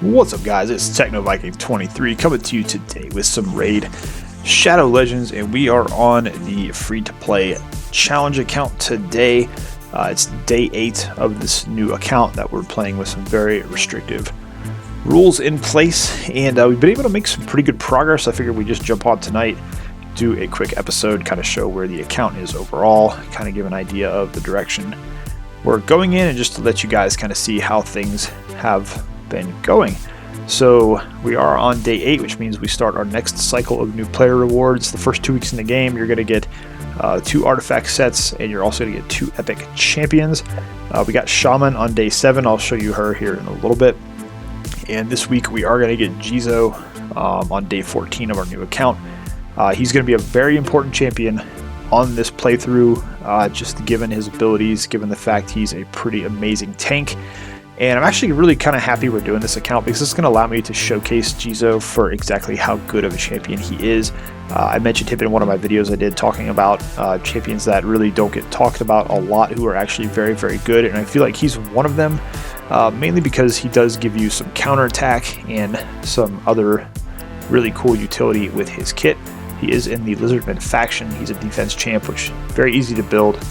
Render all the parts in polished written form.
What's up, guys? It's TechnoViking23 coming to you today with some Raid Shadow Legends, and we are on the free-to-play challenge account today. It's day 8 of this new account that we're playing with some very restrictive rules in place, and we've been able to make some pretty good progress. I figured we'd just jump on tonight, do a quick episode, kind of show where the account is overall, kind of give an idea of the direction we're going in, and just to let you guys kind of see how things have been going. So we are on day 8, which means we start our next cycle of new player rewards. The first 2 weeks in the game, you're going to get 2 artifact sets, and you're also going to get 2 epic champions. We got Shaman on day 7. I'll show you her here in a little bit. And this week we are going to get Jizoh on day 14 of our new account. He's going to be a very important champion on this playthrough, just given his abilities, given the fact he's a pretty amazing tank. And I'm actually really kind of happy we're doing this account because it's going to allow me to showcase Jizoh for exactly how good of a champion he is. I mentioned him in one of my videos I did talking about champions that really don't get talked about a lot, who are actually very, very good. And I feel like he's one of them, mainly because he does give you some counterattack and some other really cool utility with his kit. He is in the Lizardman faction. He's a defense champ, which is very easy to build.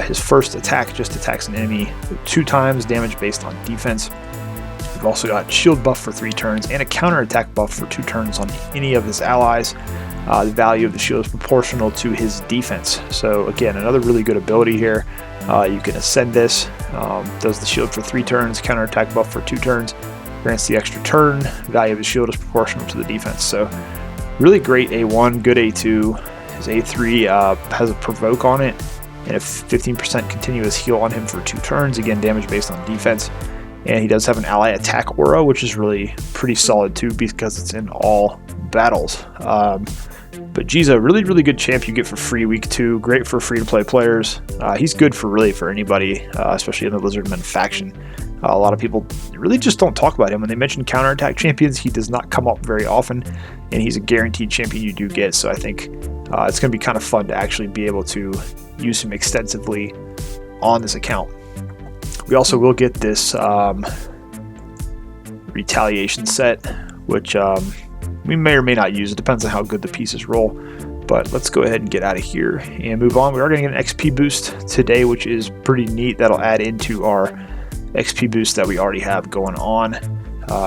His first attack just attacks an enemy 2 times, damage based on defense. We've also got shield buff for 3 turns and a counterattack buff for 2 turns on any of his allies. The value of the shield is proportional to his defense. So again, another really good ability here. You can ascend this, does the shield for 3 turns, counterattack buff for 2 turns, grants the extra turn. Value of the shield is proportional to the defense. So really great A1, good A2. His A3 has a provoke on it, and a 15% continuous heal on him for 2 turns, again damage based on defense. And he does have an ally attack aura, which is really pretty solid too because it's in all battles. But Jizoh, really good champ you get for free week 2, great for free to play players. He's good for anybody, especially in the Lizardman faction. A lot of people really just don't talk about him. When they mention counterattack champions, he does not come up very often, and he's a guaranteed champion you do get. So I think it's going to be kind of fun to actually be able to use him extensively on this account. We also will get this retaliation set, which we may or may not use. It depends on how good the pieces roll. But let's go ahead and get out of here and move on. We are going to get an XP boost today, which is pretty neat. That'll add into our XP boost that we already have going on.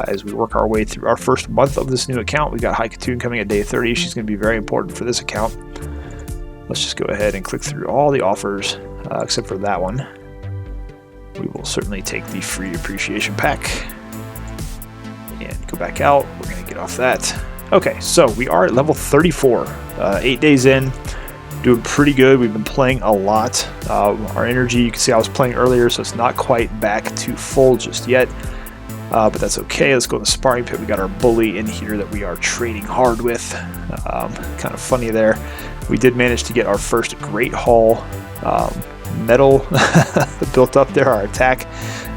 As we work our way through our first month of this new account, we got Haikatoon coming at day 30. She's going to be very important for this account. Let's just go ahead and click through all the offers, except for that one. We will certainly take the free appreciation pack and go back out. We're going to get off that. Okay, so we are at level 34, 8 days in, doing pretty good. We've been playing a lot. Our energy, you can see I was playing earlier, so it's not quite back to full just yet. But that's okay. Let's go to the sparring pit. We got our bully in here that we are trading hard with. Kind of funny there. We did manage to get our first Great Hall medal built up there, our attack.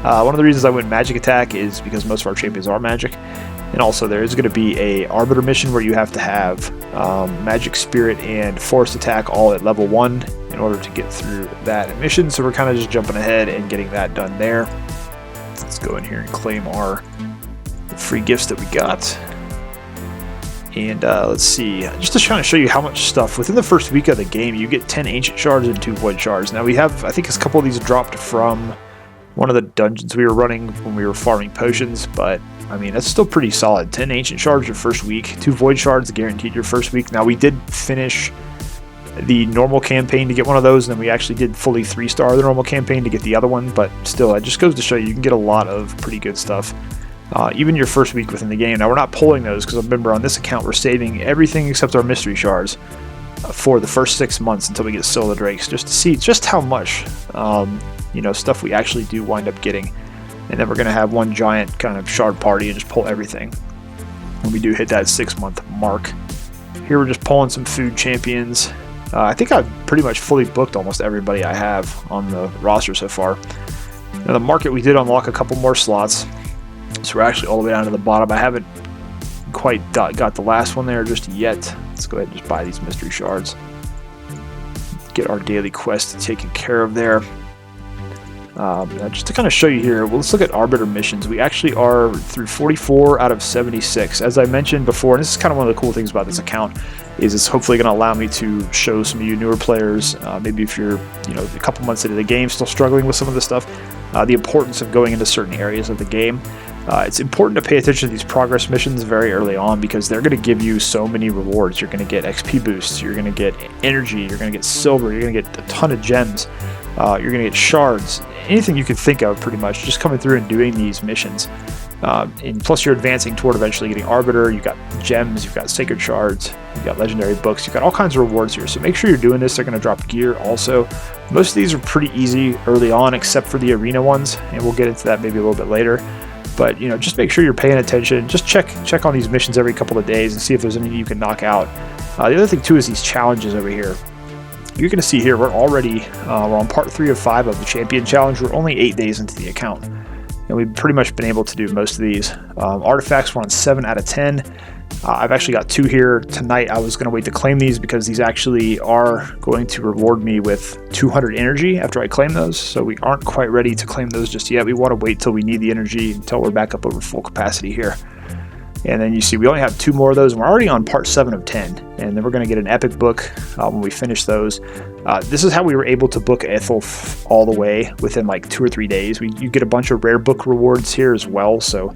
One of the reasons I went magic attack is because most of our champions are magic. And also there is going to be a arbiter mission where you have to have magic spirit and force attack all at level 1 in order to get through that mission. So we're kind of just jumping ahead and getting that done there. Let's go in here and claim our free gifts that we got. And let's see, just to try to show you how much stuff within the first week of the game. You get 10 ancient shards and 2 void shards. Now we have, I think a couple of these dropped from one of the dungeons we were running when we were farming potions, but I mean that's still pretty solid. 10 ancient shards your first week, 2 void shards guaranteed your first week. Now we did finish the normal campaign to get one of those, and then we actually did fully 3-star the normal campaign to get the other one, but still it just goes to show you can get a lot of pretty good stuff even your first week within the game. Now we're not pulling those because remember on this account we're saving everything except our mystery shards for the first 6 months until we get Soul of the Drakes, just to see just how much stuff we actually do wind up getting. And then we're going to have one giant kind of shard party and just pull everything when we do hit that 6-month mark. Here we're just pulling some food champions. I think I've pretty much fully booked almost everybody I have on the roster so far. Now the market, we did unlock a couple more slots, so we're actually all the way down to the bottom. I haven't quite got the last one there just yet. Let's go ahead and just buy these mystery shards. Get our daily quest taken care of there. Just to kind of show you here, well, let's look at Arbiter missions. We actually are through 44 out of 76. As I mentioned before, and this is kind of one of the cool things about this account, is it's hopefully going to allow me to show some of you newer players, maybe if you're a couple months into the game still struggling with some of this stuff, the importance of going into certain areas of the game. It's important to pay attention to these progress missions very early on because they're going to give you so many rewards. You're going to get XP boosts, you're going to get energy, you're going to get silver, you're going to get a ton of gems, you're going to get shards, anything you could think of pretty much just coming through and doing these missions. And plus you're advancing toward eventually getting Arbiter, you've got gems, you've got sacred shards, you've got legendary books, you've got all kinds of rewards here. So make sure you're doing this. They're going to drop gear also. Most of these are pretty easy early on except for the arena ones, and we'll get into that maybe a little bit later. But just make sure you're paying attention. Just check on these missions every couple of days and see if there's anything you can knock out. The other thing too is these challenges over here. You're going to see here we're already we're on part 3 of 5 of the champion challenge. We're only 8 days into the account, and we've pretty much been able to do most of these. Artifacts, we're on 7 out of 10. I've actually got 2 here tonight. I was going to wait to claim these because these actually are going to reward me with 200 energy after I claim those, so we aren't quite ready to claim those just yet. We want to wait till we need the energy until we're back up over full capacity here. And then you see we only have 2 more of those, and we're already on part 7 of 10. And then we're going to get an epic book when we finish those. This is how we were able to book Ethelf all the way within like 2 or 3 days. You get a bunch of rare book rewards here as well, so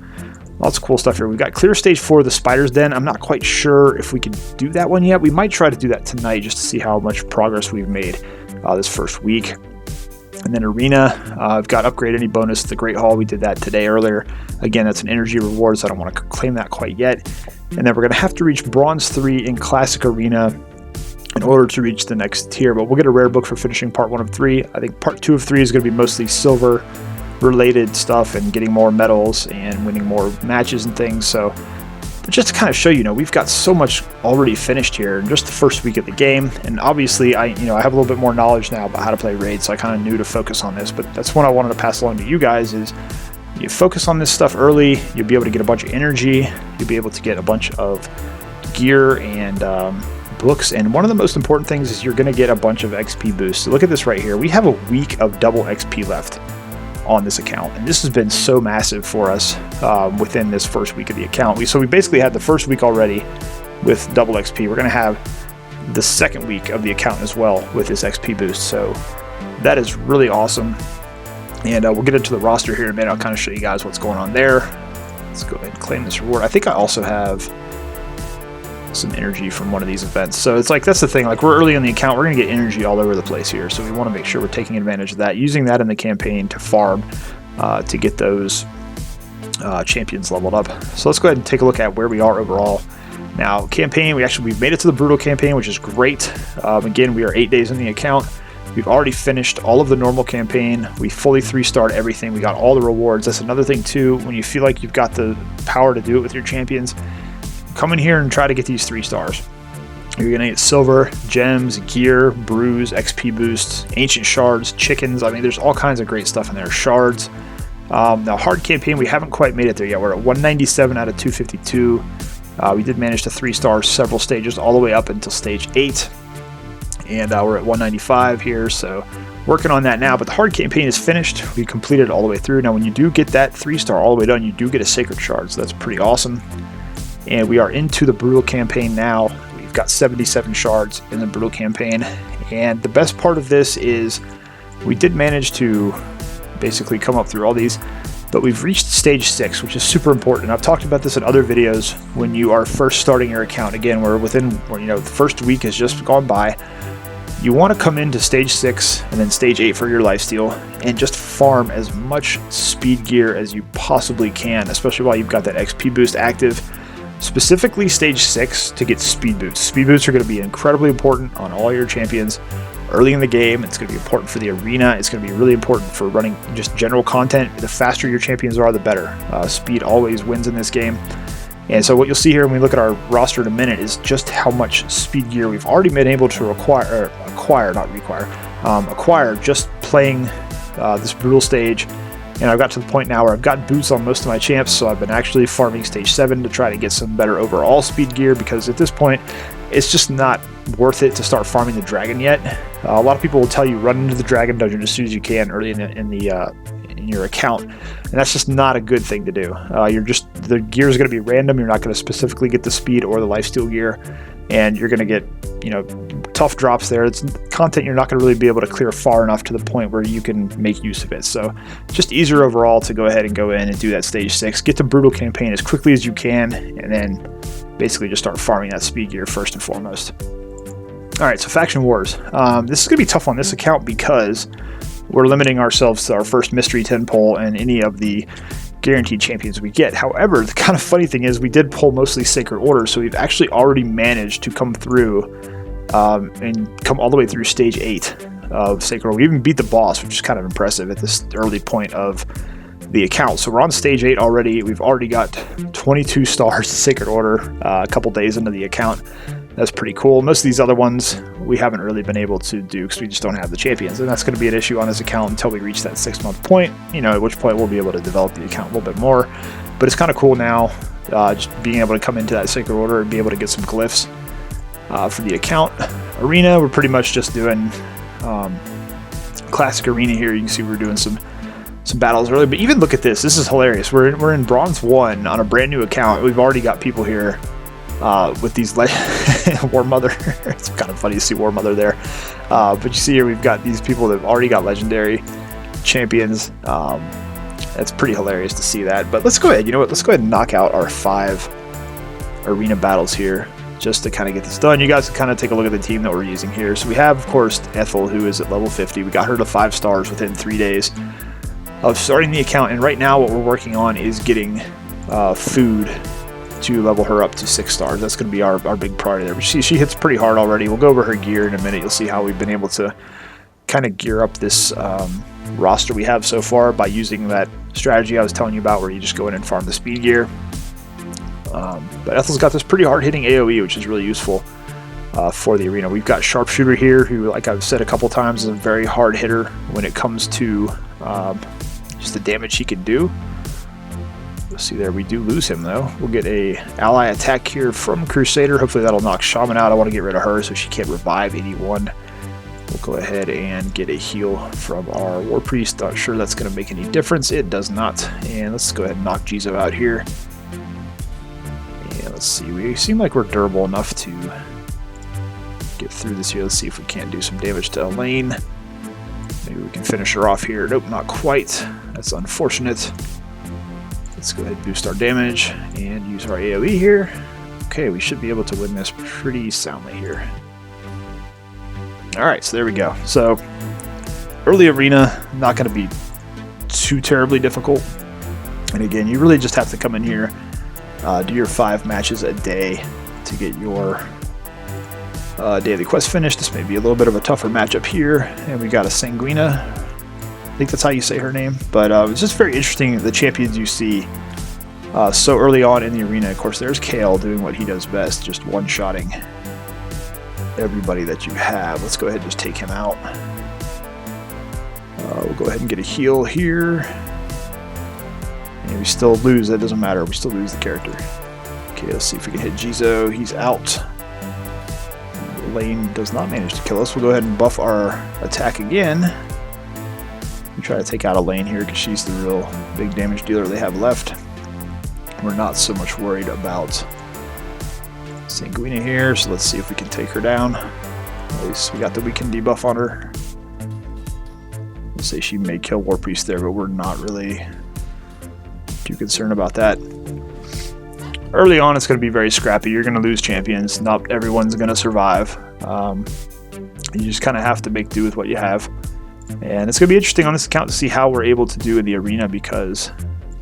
lots of cool stuff here. We've got clear stage 4 of the Spider's Den. I'm not quite sure if we can do that one yet. We might try to do that tonight just to see how much progress we've made this first week. And then Arena, I've got upgrade any bonus to the Great Hall. We did that today earlier. Again, that's an energy reward, so I don't want to claim that quite yet. And then we're going to have to reach Bronze 3 in Classic Arena in order to reach the next tier. But we'll get a rare book for finishing part 1 of 3. I think part 2 of 3 is going to be mostly silver related stuff and getting more medals and winning more matches and things. So but just to kind of show you, we've got so much already finished here in just the first week of the game. And obviously I have a little bit more knowledge now about how to play raids, so I kind of knew to focus on this. But that's what I wanted to pass along to you guys is you focus on this stuff early, you'll be able to get a bunch of energy, you'll be able to get a bunch of gear and books, and one of the most important things is you're going to get a bunch of XP boosts. So look at this right here. We have a week of double XP left on this account, and this has been so massive for us within this first week of the account. So we basically had the first week already with double XP. We're going to have the second week of the account as well with this XP boost, so that is really awesome. And we'll get into the roster here in a minute. I'll kind of show you guys what's going on there. Let's go ahead and claim this reward. I think I also have some energy from one of these events. So it's like, that's the thing, like we're early in the account, we're going to get energy all over the place here. So we want to make sure we're taking advantage of that, using that in the campaign to farm to get those champions leveled up. So let's go ahead and take a look at where we are overall. Now, campaign, we've made it to the brutal campaign, which is great. Again, we are 8 days in the account. We've already finished all of the normal campaign. We fully 3-starred everything. We got all the rewards. That's another thing too, when you feel like you've got the power to do it with your champions, come in here and try to get these 3 stars. You're going to get silver, gems, gear, brews, XP boosts, ancient shards, chickens. I mean, there's all kinds of great stuff in there. Shards. Now, hard campaign, we haven't quite made it there yet. We're at 197 out of 252. We did manage to 3-star several stages all the way up until stage 8. And we're at 195 here, so working on that now. But the hard campaign is finished. We completed it all the way through. Now, when you do get that 3-star all the way done, you do get a sacred shard, so that's pretty awesome. And we are into the brutal campaign now. We've got 77 shards in the brutal campaign. And the best part of this is we did manage to basically come up through all these, but we've reached stage 6, which is super important. I've talked about this in other videos when you are first starting your account. Again, we're within, the first week has just gone by. You want to come into stage 6 and then stage 8 for your lifesteal and just farm as much speed gear as you possibly can, especially while you've got that XP boost active. Specifically stage 6 to get speed boosts. Speed boosts are going to be incredibly important on all your champions early in the game. It's going to be important for the arena. It's going to be really important for running just general content. The faster your champions are, the better. Speed always wins in this game. And so what you'll see here when we look at our roster in a minute is just how much speed gear we've already been able to acquire just playing this brutal stage. And I've got to the point now where I've got boots on most of my champs, so I've been actually farming stage 7 to try to get some better overall speed gear, because at this point, it's just not worth it to start farming the dragon yet. A lot of people will tell you run into the dragon dungeon as soon as you can early in your account, and that's just not a good thing to do. The gear is going to be random. You're not going to specifically get the speed or the lifesteal gear, and you're going to get tough drops there. It's content you're not going to really be able to clear far enough to the point where you can make use of it. So just easier overall to go ahead and go in and do that stage 6, get the brutal campaign as quickly as you can, and then basically just start farming that speed gear first and foremost. Alright, so Faction Wars. This is going to be tough on this account because we're limiting ourselves to our first Mystery 10 pull and any of the guaranteed champions we get. However, the kind of funny thing is we did pull mostly Sacred Order, so we've actually already managed to come through and come all the way through stage 8 of Sacred Order. We even beat the boss, which is kind of impressive at this early point of the account. So we're on stage 8 already. We've already got 22 stars to Sacred Order a couple days into the account. That's pretty cool. Most of these other ones we haven't really been able to do because we just don't have the champions, and that's going to be an issue on this account until we reach that 6-month point, at which point we'll be able to develop the account a little bit more. But it's kind of cool now just being able to come into that Sacred Order and be able to get some glyphs for the account. Arena, we're pretty much just doing classic arena here. You can see we're doing some battles early, but even look at this. This is hilarious. We're in Bronze 1 on a brand new account. We've already got people here with these War Mother. It's kind of funny to see War Mother there, but you see here we've got these people that have already got legendary champions. That's pretty hilarious to see that. But let's go ahead, let's go ahead and knock out our 5 arena battles here just to kind of get this done. You guys can kind of take a look at the team that we're using here. So we have, of course, Ethel, who is at level 50. We got her to 5 stars within 3 days of starting the account, and right now what we're working on is getting food to level her up to 6 stars. That's going to be our big priority there. But she hits pretty hard already. We'll go over her gear in a minute. You'll see how we've been able to kind of gear up this roster we have so far by using that strategy I was telling you about, where you just go in and farm the speed gear. But Ethel's got this pretty hard-hitting AoE, which is really useful for the arena. We've got Sharpshooter here, who, like I've said a couple times, is a very hard hitter when it comes to just the damage he can do. You'll see there we do lose him though. We'll get a ally attack here from Crusader. Hopefully that'll knock Shaman out. I want to get rid of her so she can't revive anyone. We'll go ahead and get a heal from our War Priest. Not sure that's going to make any difference. It does not. And let's go ahead and knock Jizoh out here. And let's see. We seem like we're durable enough to get through this here. Let's see if we can't do some damage to Elaine. Maybe we can finish her off here. Nope, not quite. That's unfortunate. Let's go ahead and boost our damage and use our AoE here. Okay, we should be able to win this pretty soundly here. Alright, so there we go. So, early arena, not going to be too terribly difficult. And again, you really just have to come in here, do your 5 matches a day to get your daily quest finished. This may be a little bit of a tougher matchup here. And we got a Sanguina. I think that's how you say her name. But it's just very interesting, the champions you see so early on in the arena. Of course, there's Kale doing what he does best, just one-shotting everybody that you have. Let's go ahead and just take him out. We'll go ahead and get a heal here. And we still lose. That doesn't matter. We still lose the character. Okay, let's see if we can hit Jizoh. He's out. Lane does not manage to kill us. We'll go ahead and buff our attack again. We try to take out Elaine here because she's the real big damage dealer they have left. We're not so much worried about Sanguina here, so let's see if we can take her down. At least we got the weaken debuff on her. Let's say she may kill War Priest there, but we're not really too concerned about that. Early on, it's going to be very scrappy. You're going to lose champions. Not everyone's going to survive. You just kind of have to make do with what you have. And it's going to be interesting on this account to see how we're able to do in the arena because,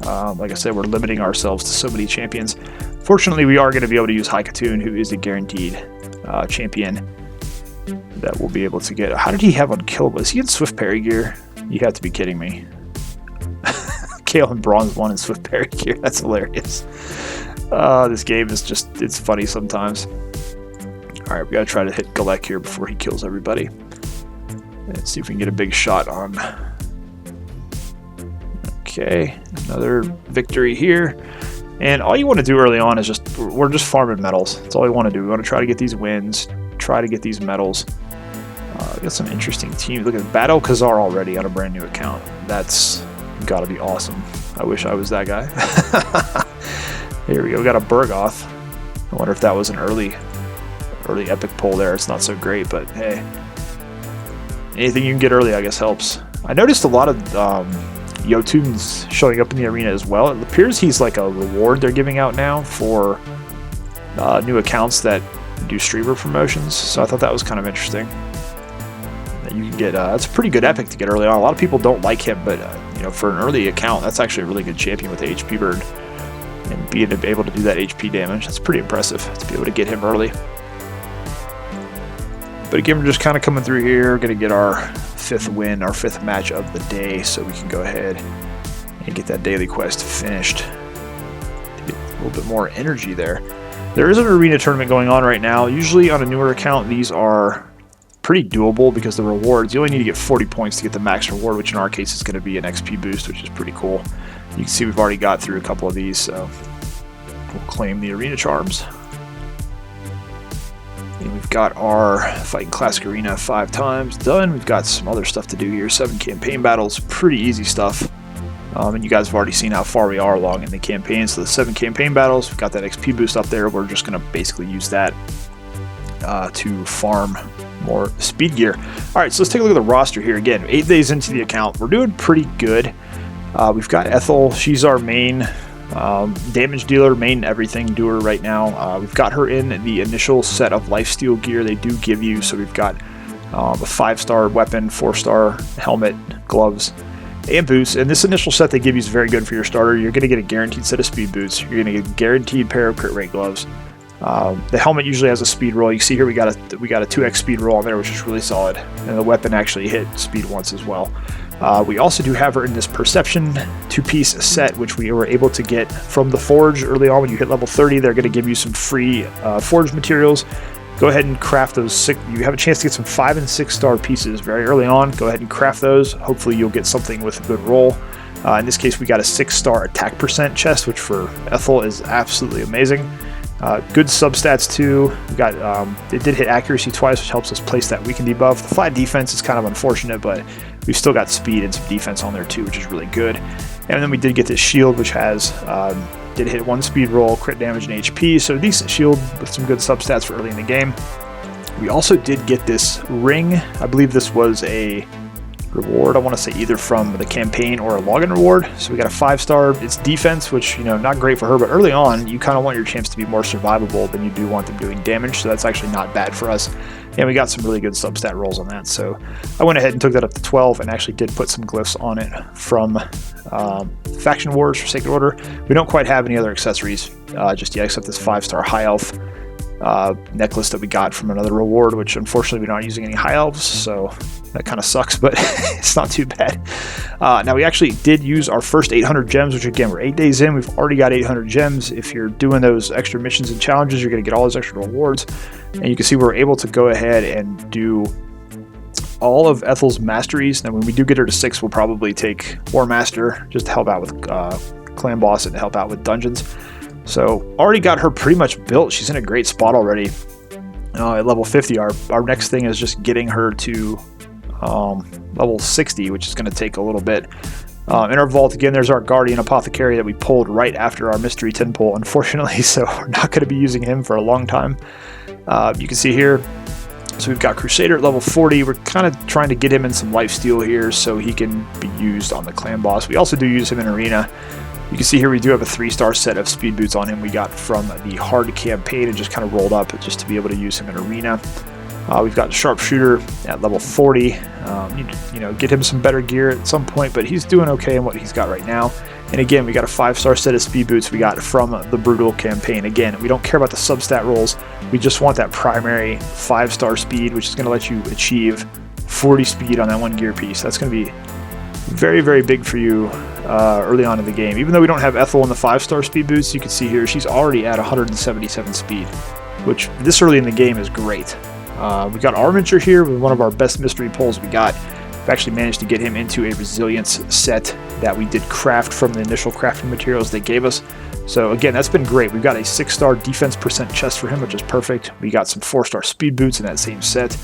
like I said, we're limiting ourselves to so many champions. Fortunately, we are going to be able to use Haikatun, who is a guaranteed champion that we'll be able to get. How did he have unkillable? Is he in Swift Parry gear? You have to be kidding me. Kale in Bronze 1 in Swift Parry gear. That's hilarious. This game is just, it's funny sometimes. Alright, we got to try to hit Galek here before he kills everybody. Let's see if we can get a big shot on. Okay, another victory here. And all you want to do early on is we're just farming medals. That's all we want to do. We want to try to get these wins, try to get these medals. Got some interesting teams. Look at Battle Khazar already on a brand new account. That's got to be awesome. I wish I was that guy. Here we go. We got a Burgoth. I wonder if that was an early epic pull there. It's not so great, but hey, anything you can get early, I guess, helps. I noticed a lot of Yotunes showing up in the arena as well. It appears he's like a reward they're giving out now for new accounts that do streamer promotions. So I thought that was kind of interesting. That you can get. That's a pretty good epic to get early on. A lot of people don't like him, but you know, for an early account, that's actually a really good champion with the HP bird. And being able to do that HP damage, that's pretty impressive to be able to get him early. But again, we're just kind of coming through here, going to get our 5th win, our 5th match of the day, so we can go ahead and get that daily quest finished. To get a little bit more energy there. There is an arena tournament going on right now. Usually on a newer account, these are pretty doable because the rewards, you only need to get 40 points to get the max reward, which in our case is going to be an XP boost, which is pretty cool. You can see we've already got through a couple of these, so we'll claim the arena charms. And we've got our Fighting Classic Arena 5 times done. We've got some other stuff to do here. 7 campaign battles, pretty easy stuff. And you guys have already seen how far we are along in the campaign. So the 7 campaign battles, we've got that XP boost up there. We're just going to basically use that to farm more speed gear. All right, so let's take a look at the roster here. Again, 8 days into the account, we're doing pretty good. We've got Ethel. She's our main damage dealer, main everything doer right now. We've got her in the initial set of lifesteal gear they do give you. So we've got a 5-star weapon, 4-star helmet, gloves, and boots. And this initial set they give you is very good for your starter. You're going to get a guaranteed set of speed boots. You're going to get a guaranteed pair of crit rate gloves. The helmet usually has a speed roll. You see here we got a 2x speed roll on there, which is really solid. And the weapon actually hit speed once as well. We also do have her in this Perception 2-piece set, which we were able to get from the Forge early on. When you hit level 30, they're going to give you some free Forge materials. Go ahead and craft those. You have a chance to get some 5- and 6-star pieces very early on. Go ahead and craft those. Hopefully you'll get something with a good roll. In this case, we got a 6-star attack percent chest, which for Ethel is absolutely amazing. Good substats too. We got it did hit accuracy twice, which helps us place that weaken debuff. The flat defense is kind of unfortunate, but we've still got speed and some defense on there too, which is really good. And then we did get this shield, which has did hit 1 speed roll, crit damage, and HP. So decent shield with some good substats for early in the game. We also did get this ring. I believe this was a reward. I want to say either from the campaign or a login reward. So we got a 5-star. It's defense, which, you know, not great for her, but early on you kind of want your champs to be more survivable than you do want them doing damage. So that's actually not bad for us. And we got some really good substat rolls on that. So I went ahead and took that up to 12 and actually did put some glyphs on it from Faction Wars for Sacred Order. We don't quite have any other accessories just yet, except this 5-star High Elf necklace that we got from another reward, which unfortunately we're not using any High Elves, so that kind of sucks, but it's not too bad. Now we actually did use our first 800 gems, which again, we're 8 days in. We've already got 800 gems. If you're doing those extra missions and challenges, you're going to get all those extra rewards. And you can see we're able to go ahead and do all of Ethel's masteries. Now when we do get her to 6, we'll probably take War Master just to help out with Clan Boss and to help out with dungeons. So already got her pretty much built. She's in a great spot already. At level 50, our next thing is just getting her to level 60, which is going to take a little bit. In our vault, again, there's our Guardian Apothecary that we pulled right after our Mystery 10 pull, unfortunately, so we're not going to be using him for a long time. You can see here, so we've got Crusader at level 40. We're kind of trying to get him in some lifesteal here so he can be used on the Clan Boss. We also do use him in Arena. You can see here we do have a 3-star set of speed boots on him we got from the hard campaign and just kind of rolled up just to be able to use him in Arena. We've got Sharpshooter at level 40. You know, get him some better gear at some point, but he's doing okay in what he's got right now. And again, we got a 5-star set of speed boots we got from the Brutal campaign. Again, we don't care about the substat rolls. We just want that primary 5-star speed, which is going to let you achieve 40 speed on that one gear piece. That's going to be very, very big for you early on in the game. Even though we don't have Ethel in the 5-star speed boots, you can see here she's already at 177 speed, which this early in the game is great. We got Armiger here with one of our best mystery pulls we got. We've actually managed to get him into a resilience set that we did craft from the initial crafting materials they gave us. So again, that's been great. We've got a 6-star defense percent chest for him, which is perfect. We got some 4-star speed boots in that same set,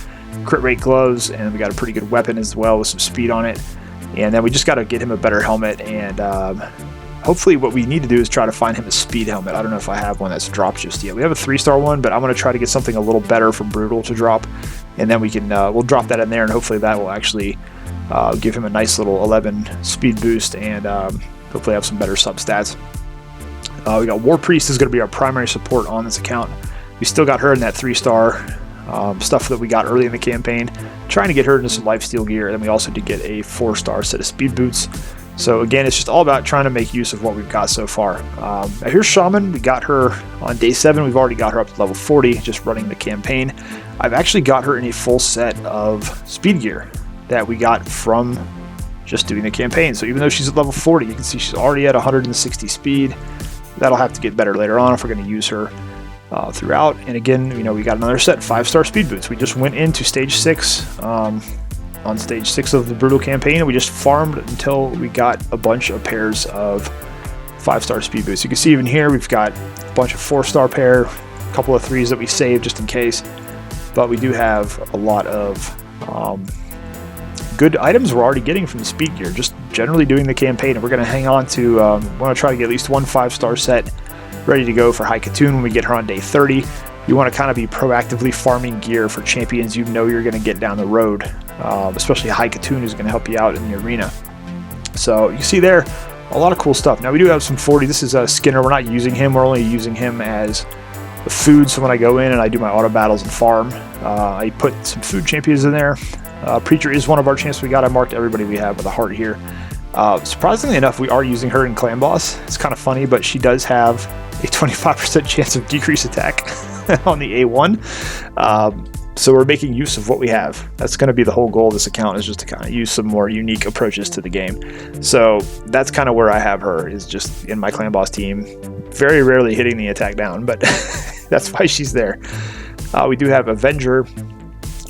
crit rate gloves, and we got a pretty good weapon as well with some speed on it. And then we just got to get him a better helmet, and hopefully what we need to do is try to find him a speed helmet. I don't know if I have one that's dropped just yet. We have a 3-star one, but I'm going to try to get something a little better from Brutal to drop, and then we can we'll drop that in there, and hopefully that will actually give him a nice little 11 speed boost, and hopefully have some better sub stats. We got War Priest is going to be our primary support on this account. We still got her in that 3-star stuff that we got early in the campaign, trying to get her into some lifesteal gear. And then we also did get a 4-star set of speed boots. So again, it's just all about trying to make use of what we've got so far. Now here's Shaman. We got her on day 7. We've already got her up to level 40, just running the campaign. I've actually got her in a full set of speed gear that we got from just doing the campaign. So even though she's at level 40, you can see she's already at 160 speed. That'll have to get better later on if we're going to use her throughout. And again, you know, we got another set, 5-star speed boots. We just went into stage 6 on stage 6 of the Brutal campaign, and we just farmed until we got a bunch of pairs of 5-star speed boots. You can see even here we've got a bunch of 4-star pair, a couple of 3s that we saved just in case, but we do have a lot of good items we're already getting from the speed gear, just generally doing the campaign. And we're going to hang on to, want to try to get at least one 5-star set ready to go for High Katoon when we get her on day 30. You want to kind of be proactively farming gear for champions you know you're going to get down the road, especially High Katoon, who's going to help you out in the arena. So you see there, a lot of cool stuff. Now we do have some 40. This is a Skinner. We're not using him. We're only using him as the food. So when I go in and I do my auto battles and farm, I put some food champions in there. Preacher is one of our champs we got. I marked everybody we have with a heart here. Surprisingly enough, we are using her in Clan Boss. It's kind of funny, but she does have a 25% chance of decrease attack on the A1. So we're making use of what we have. That's going to be the whole goal of this account, is just to kind of use some more unique approaches to the game. So that's kind of where I have her, is just in my Clan Boss team. Very rarely hitting the attack down, but that's why she's there. We do have Avenger.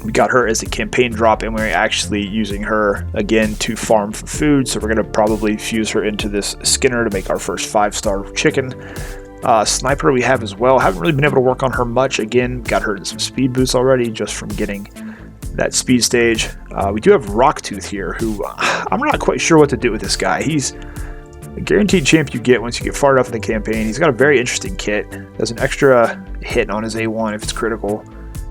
We got her as a campaign drop, and we're actually using her again to farm for food. So we're going to probably fuse her into this Skinner to make our first 5-star chicken. Sniper we have as well. Haven't really been able to work on her much. Again, got her in some speed boots already just from getting that speed stage. We do have Rocktooth here, who I'm not quite sure what to do with this guy. He's a guaranteed champ you get once you get far enough in the campaign. He's got a very interesting kit. There's an extra hit on his A1 if it's critical.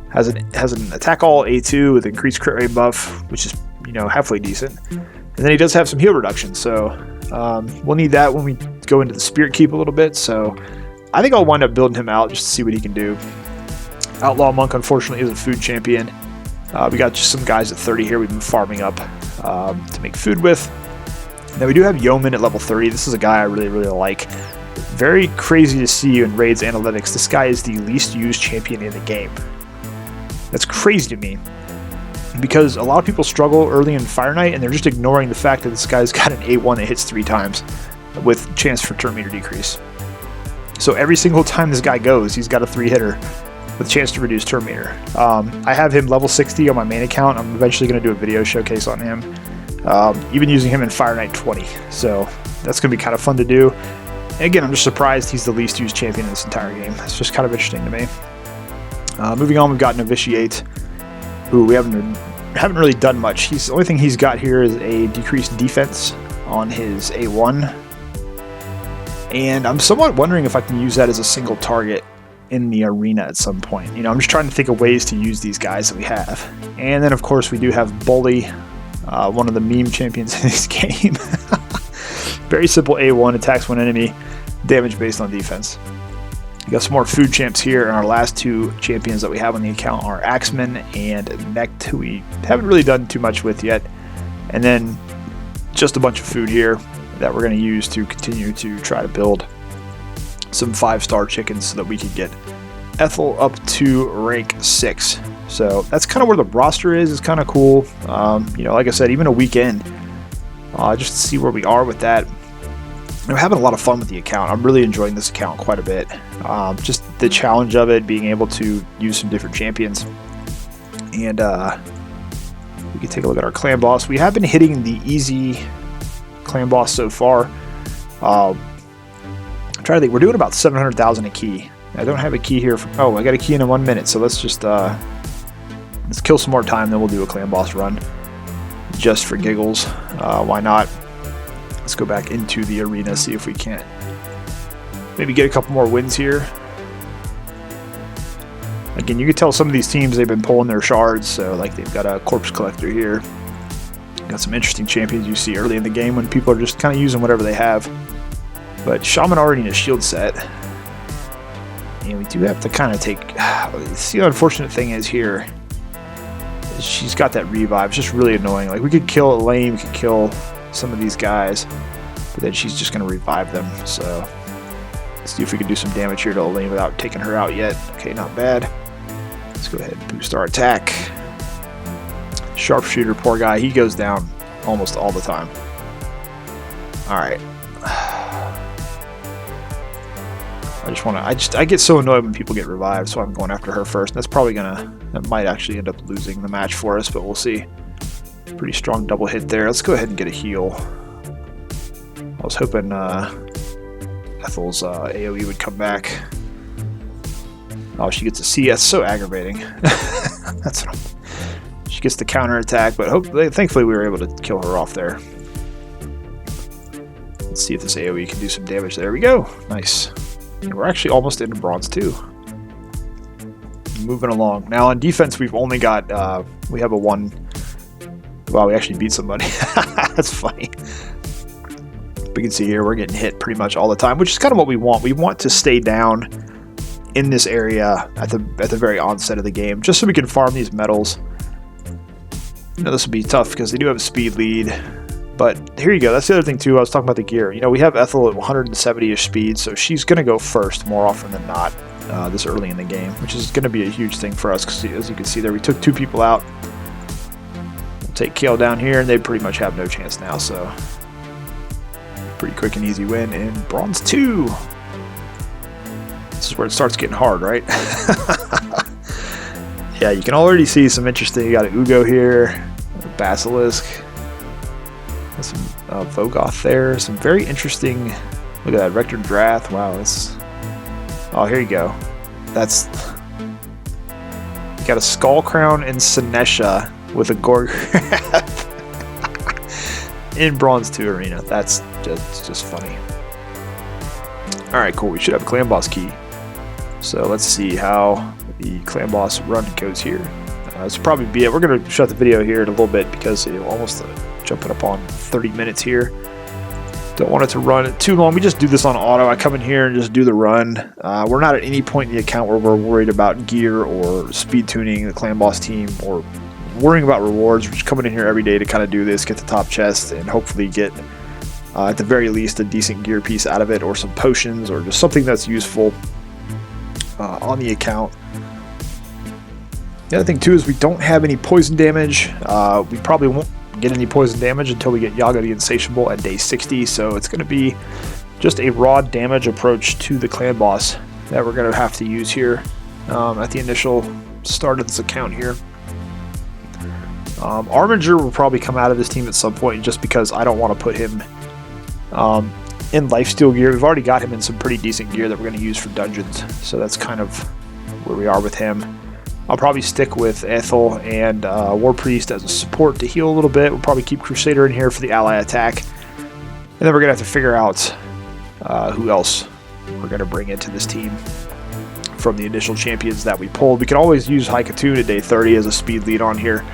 Has an attack all A2 with increased crit rate buff, which is, you know, halfway decent. And then he does have some heal reduction, so we'll need that when we go into the Spirit Keep a little bit. So I think I'll wind up building him out just to see what he can do. Outlaw Monk, unfortunately, is a food champion. We got just some guys at 30 here we've been farming up to make food with. Now we do have Yeoman at level 30. This is a guy I really, really like. Very crazy to see in Raids Analytics. This guy is the least used champion in the game. That's crazy to me, because a lot of people struggle early in Fire Knight, and they're just ignoring the fact that this guy's got an A1 that hits 3 times with chance for turn meter decrease. So every single time this guy goes, he's got a 3-hitter with chance to reduce turn meter. I have him level 60 on my main account. I'm eventually going to do a video showcase on him, even using him in Fire Knight 20. So that's going to be kind of fun to do. And again, I'm just surprised he's the least used champion in this entire game. It's just kind of interesting to me. Moving on, we've got Novitiate, who we haven't really done much. The only thing he's got here is a decreased defense on his A1, and I'm somewhat wondering if I can use that as a single target in the arena at some point. You know, I'm just trying to think of ways to use these guys that we have. And then, of course, we do have Bully, one of the meme champions in this game. Very simple A1, attacks one enemy, damage based on defense. We got some more food champs here, and our last 2 champions that we have on the account are Axeman and Necht, who we haven't really done too much with yet. And then just a bunch of food here that we're going to use to continue to try to build some 5-star chickens so that we can get Ethel up to rank 6. So that's kind of where the roster is. It's kind of cool. You know, like I said, even a weekend, just to see where we are with that. I'm having a lot of fun with the account. I'm really enjoying this account quite a bit. Just the challenge of it, being able to use some different champions. And we can take a look at our clan boss. We have been hitting the easy clan boss so far. I'm trying to think. We're doing about 700,000 a key. I don't have a key here. Oh, I got a key in 1 minute. So let's just let's kill some more time. Then we'll do a clan boss run just for giggles. Why not? Let's go back into the arena, see if we can't maybe get a couple more wins here. Again, you can tell some of these teams, they've been pulling their shards. So like they've got a corpse collector here. Got some interesting champions you see early in the game when people are just kind of using whatever they have. But Shaman already in a shield set. And we do have to kind of take... See, the unfortunate thing is here, is she's got that revive. It's just really annoying. Like, we could kill Elaine, we could kill some of these guys, but then she's just going to revive them. So, let's see if we can do some damage here to Elaine without taking her out yet. Okay, not bad. Let's go ahead and boost our attack. Sharpshooter, poor guy, he goes down almost all the time. Alright. I get so annoyed when people get revived, so I'm going after her first. That's probably that might actually end up losing the match for us, but we'll see. Pretty strong double hit there. Let's go ahead and get a heal. I was hoping Ethel's AoE would come back. Oh, she gets a CS. So aggravating. That's what she gets the counter attack, but thankfully we were able to kill her off there. Let's see if this AoE can do some damage. There we go. Nice. And we're actually almost into bronze 2. Moving along. Now on defense, we've only got we have a 1. Wow, we actually beat somebody. That's funny. We can see here we're getting hit pretty much all the time, which is kind of what we want. We want to stay down in this area at the very onset of the game, just so we can farm these medals. You know, this will be tough because they do have a speed lead. But here you go. That's the other thing too. I was talking about the gear. You know, we have Ethel at 170-ish speed, so she's going to go first more often than not this early in the game, which is going to be a huge thing for us because, as you can see there, we took 2 people out. We'll take Kale down here, and they pretty much have no chance now. So pretty quick and easy win in bronze 2. This is where it starts getting hard, right? Yeah, you can already see some interesting. You got an Ugo here, a Basilisk. Some Vogoth there. Some very interesting. Look at that Rector Drath. Wow, that's. Oh, here you go. That's. You got a Skull Crown and Sinesha with a Gorgrath in bronze 2 arena. That's just funny. All right, cool. We should have a clan boss key. So let's see how the clan boss run goes here. This will probably be it. We're going to shut the video here in a little bit because it'll almost jumping up on 30 minutes here. Don't want it to run too long. We just do this on auto. I come in here and just do the run. We're not at any point in the account where we're worried about gear or speed tuning the clan boss team or worrying about rewards. We're just coming in here every day to kind of do this, get the top chest, and hopefully get at the very least a decent gear piece out of it, or some potions, or just something that's useful on the account. The other thing too is we don't have any poison damage. We probably won't get any poison damage until we get Yaga the Insatiable at day 60, so it's going to be just a raw damage approach to the clan boss that we're going to have to use here at the initial start of this account here. Armiger will probably come out of this team at some point just because I don't want to put him in lifesteal gear. We've already got him in some pretty decent gear that we're going to use for dungeons, so that's kind of where we are with him. I'll probably stick with Ethel and War Priest as a support to heal a little bit. We'll probably keep Crusader in here for the ally attack. And then we're going to have to figure out who else we're going to bring into this team from the initial champions that we pulled. We can always use Haikatoon at day 30 as a speed lead on here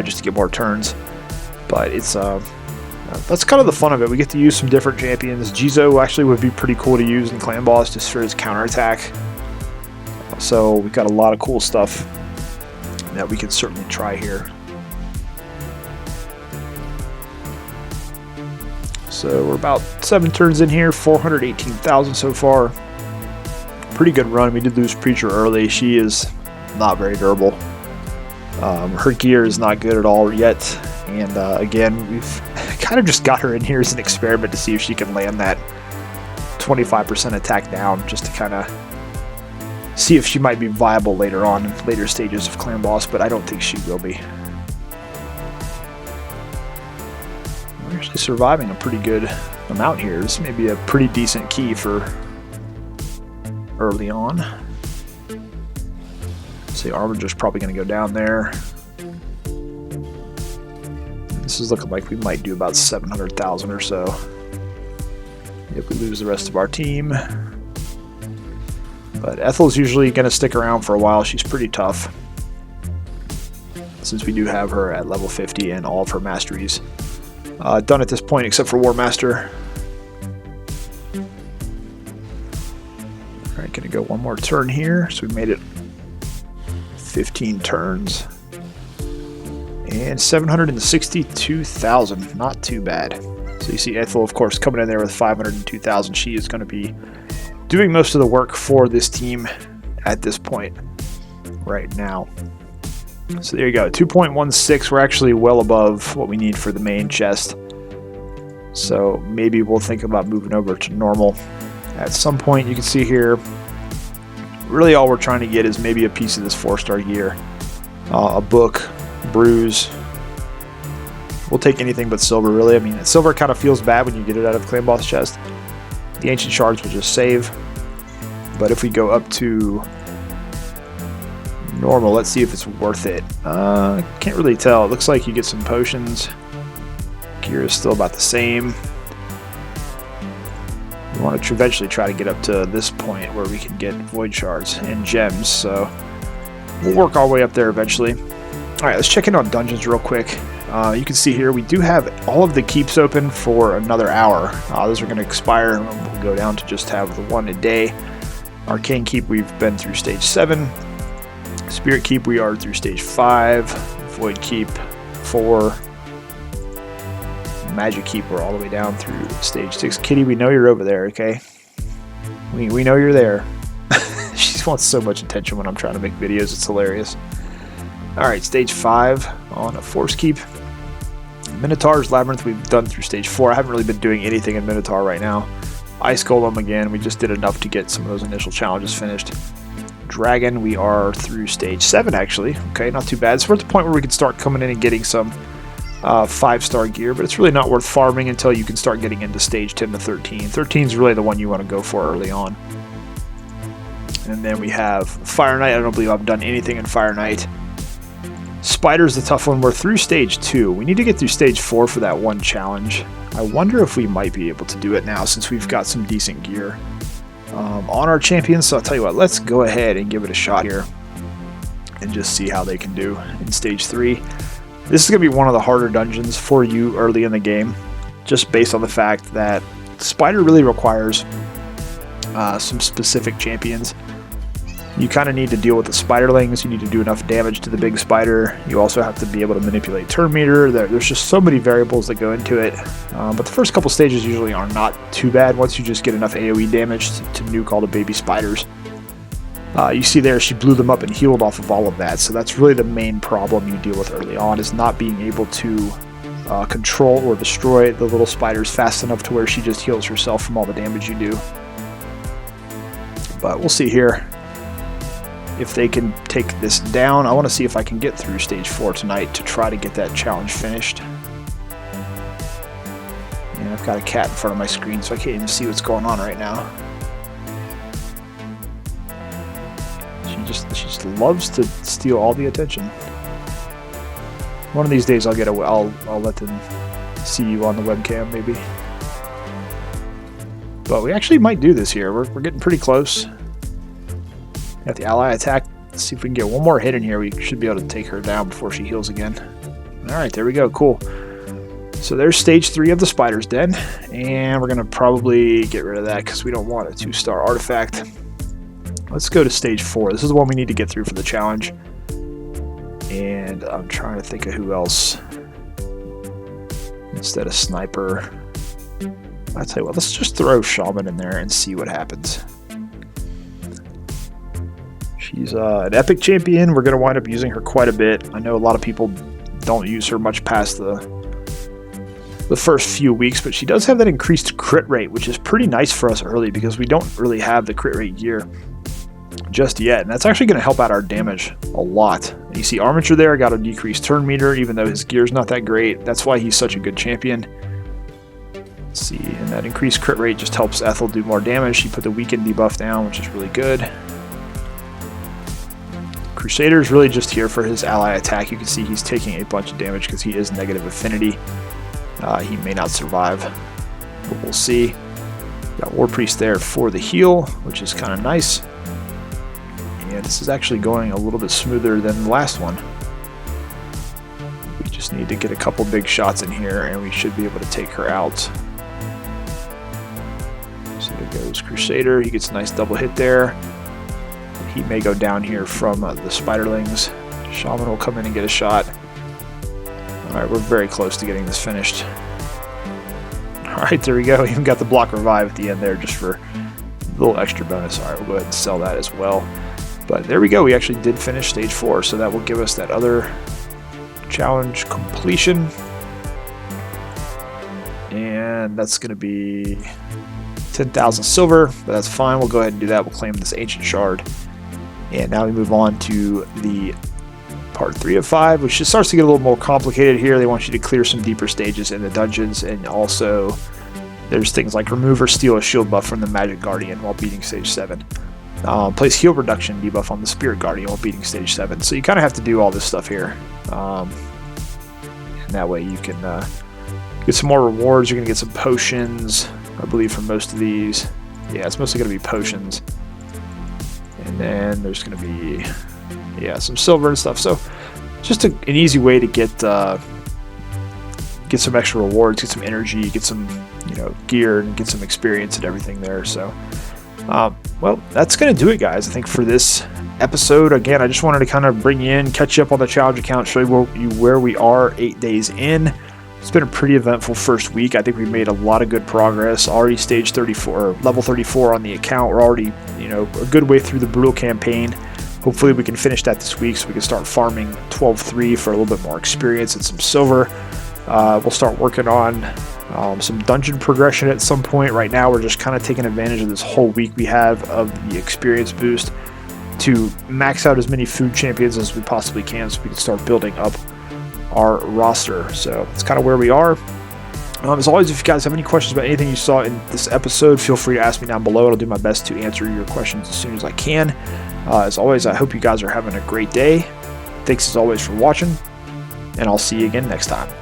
just to get more turns. But it's that's kind of the fun of it. We get to use some different champions. Jizoh actually would be pretty cool to use in Clan Boss just for his counterattack. So we've got a lot of cool stuff that we can certainly try here. So we're about 7 turns in here, 418,000 so far. Pretty good run. We did lose Preacher early. She is not very durable. Her gear is not good at all yet. And again, we've kind of just got her in here as an experiment to see if she can land that 25% attack down, just to kind of see if she might be viable later on in later stages of Clan Boss, but I don't think she will be. We're actually surviving a pretty good amount here. This may be a pretty decent key for early on. See, Armiger's probably going to go down there. This is looking like we might do about 700,000 or so if we lose the rest of our team. But Ethel's usually going to stick around for a while. She's pretty tough, since we do have her at level 50 and all of her masteries done at this point, except for War Master. All right, going to go one more turn here. So we made it 15 turns. And 762,000, not too bad. So you see Ethel, of course, coming in there with 502,000. She is going to be doing most of the work for this team at this point right now. So there you go, 2.16. We're actually well above what we need for the main chest. So maybe we'll think about moving over to normal at some point. You can see here, really all we're trying to get is maybe a piece of this 4-star gear, a book, bruise. We'll take anything but silver, really. I mean, silver kind of feels bad when you get it out of Clan Boss chest. The ancient shards will just save. But if we go up to normal, let's see if it's worth it. Can't really tell. It looks like you get some potions. Gear is still about the same. We want to eventually try to get up to this point where we can get void shards and gems, so we'll work our way up there eventually. Alright, let's check in on dungeons real quick. You can see here we do have all of the keeps open for another hour. Those are going to expire, and we'll go down to just have the one a day. Arcane Keep, we've been through stage 7. Spirit Keep, we are through stage 5. Void Keep, 4. Magic Keep, we're all the way down through stage 6. Kitty, we know you're over there, okay? We know you're there. She wants so much attention when I'm trying to make videos, it's hilarious. Alright, stage 5 on a Force Keep. Minotaur's Labyrinth, we've done through stage 4. I haven't really been doing anything in Minotaur right now. Ice Golem again, we just did enough to get some of those initial challenges finished. Dragon, we are through stage 7 actually. Okay, not too bad. So we're at the point where we can start coming in and getting some 5-star gear, but it's really not worth farming until you can start getting into stage 10 to 13. 13 is really the one you want to go for early on. And then we have Fire Knight. I don't believe I've done anything in Fire Knight. Spider's the tough one. We're through stage 2. We need to get through stage 4 for that one challenge. I wonder if we might be able to do it now since we've got some decent gear on our champions. So I'll tell you what, let's go ahead and give it a shot here and just see how they can do in stage 3. This is going to be one of the harder dungeons for you early in the game, just based on the fact that Spider really requires some specific champions. You kind of need to deal with the spiderlings. You need to do enough damage to the big spider. You also have to be able to manipulate turn meter. There's just so many variables that go into it. But the first couple stages usually are not too bad once you just get enough AoE damage to nuke all the baby spiders. You see there, she blew them up and healed off of all of that. So that's really the main problem you deal with early on, is not being able to control or destroy the little spiders fast enough to where she just heals herself from all the damage you do. But we'll see here if they can take this down. I want to see if I can get through stage 4 tonight to try to get that challenge finished. And I've got a cat in front of my screen, so I can't even see what's going on right now. She just loves to steal all the attention. One of these days I'll let them see you on the webcam maybe. But we actually might do this here. We're getting pretty close. Got the ally attack. Let's see if we can get one more hit in here. We should be able to take her down before she heals again. Alright, there we go. Cool. So there's stage 3 of the Spider's Den. And we're going to probably get rid of that because we don't want a 2-star artifact. Let's go to stage 4. This is the one we need to get through for the challenge. And I'm trying to think of who else instead of Sniper. I'll tell you what, let's just throw Shaman in there and see what happens. She's an epic champion. We're going to wind up using her quite a bit. I know a lot of people don't use her much past the first few weeks, but she does have that increased crit rate, which is pretty nice for us early because we don't really have the crit rate gear just yet, and that's actually going to help out our damage a lot. And you see Armature there got a decreased turn meter, even though his gear's not that great. That's why he's such a good champion. Let's see, and that increased crit rate just helps Ethel do more damage. She put the weaken debuff down, which is really good. Crusader is really just here for his ally attack. You can see he's taking a bunch of damage because he is negative affinity. He may not survive, but we'll see. Got War Priest there for the heal, which is kind of nice. And this is actually going a little bit smoother than the last one. We just need to get a couple big shots in here and we should be able to take her out. So there goes Crusader. He gets a nice double hit there. He may go down here from the Spiderlings. Shaman will come in and get a shot. Alright, we're very close to getting this finished. Alright, there we go. Even got the block revive at the end there just for a little extra bonus. Alright, we'll go ahead and sell that as well. But there we go. We actually did finish stage 4, so that will give us that other challenge completion. And that's going to be 10,000 silver, but that's fine. We'll go ahead and do that. We'll claim this ancient shard. And now we move on to the part 3 of 5, which just starts to get a little more complicated here. They want you to clear some deeper stages in the dungeons, and also there's things like remove or steal a shield buff from the Magic Guardian while beating stage 7. Place heal reduction debuff on the Spirit Guardian while beating stage 7. So you kind of have to do all this stuff here. And that way you can get some more rewards. You're going to get some potions, I believe, for most of these. Yeah, it's mostly going to be potions. And then there's going to be, yeah, some silver and stuff. So just an easy way to get some extra rewards, get some energy, get some, you know, gear, and get some experience and everything there. So, well, that's going to do it, guys, I think, for this episode. Again, I just wanted to kind of bring you in, catch you up on the challenge account, show you where we are 8 days in. It's been a pretty eventful first week. I think we made a lot of good progress. Already stage 34, or level 34 on the account. We're already, you know, a good way through the Brutal campaign. Hopefully we can finish that this week so we can start farming 12-3 for a little bit more experience and some silver. We'll start working on some dungeon progression at some point. Right now we're just kind of taking advantage of this whole week we have of the experience boost to max out as many food champions as we possibly can so we can start building up our roster. So that's kind of where we are. As always, if you guys have any questions about anything you saw in this episode, feel free to ask me down below. I'll do my best to answer your questions as soon as I can. As always, I hope you guys are having a great day. Thanks as always for watching, and I'll see you again next time.